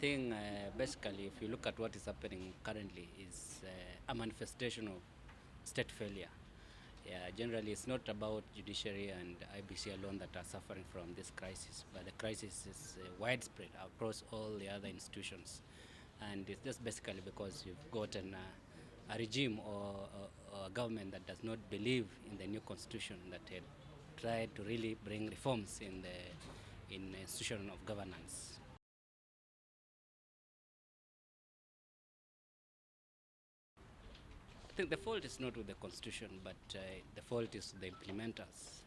think basically, if you look at what is happening currently, is a manifestation of state failure. Yeah, generally, it's not about judiciary and IBC alone that are suffering from this crisis, but the crisis is widespread across all the other institutions. And it's just basically because you've gotten a regime or a government that does not believe in the new constitution that had tried to really bring reforms in the institution of governance. I think the fault is not with the constitution, but the fault is the implementers.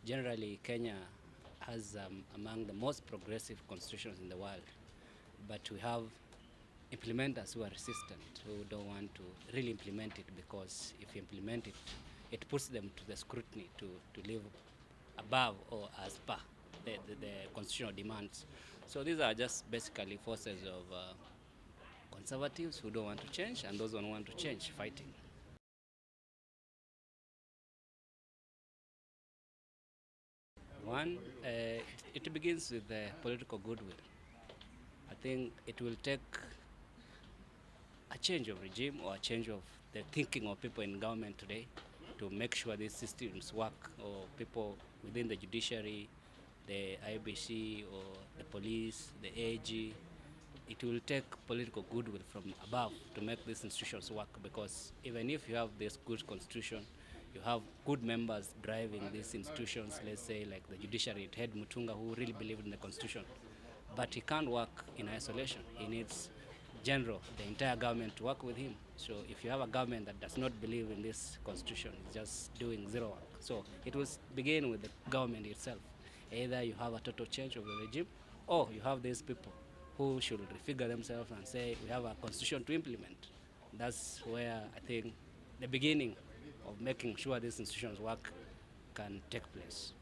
Generally, Kenya has among the most progressive constitutions in the world, but we have implementers who are resistant, who don't want to really implement it, because if you implement it, it puts them to the scrutiny to live above or as per the constitutional demands. So these are just basically forces of conservatives who don't want to change and those who want to change fighting. One, it begins with political goodwill. I think it will take a change of regime or a change of the thinking of people in government today to make sure these systems work, or people within the judiciary, the IEBC or the police, the AG. It will take political goodwill from above to make these institutions work, because even if you have this good constitution, you have good members driving these institutions, let's say like the judiciary, head Mutunga, who really believed in the constitution. But he can't work in isolation. He needs the entire government to work with him. So if you have a government that does not believe in this constitution, it's just doing zero work. So it will begin with the government itself. Either you have a total change of the regime, or you have these people who should refigure themselves and say, we have a constitution to implement. That's where I think the beginning of making sure these institutions work can take place.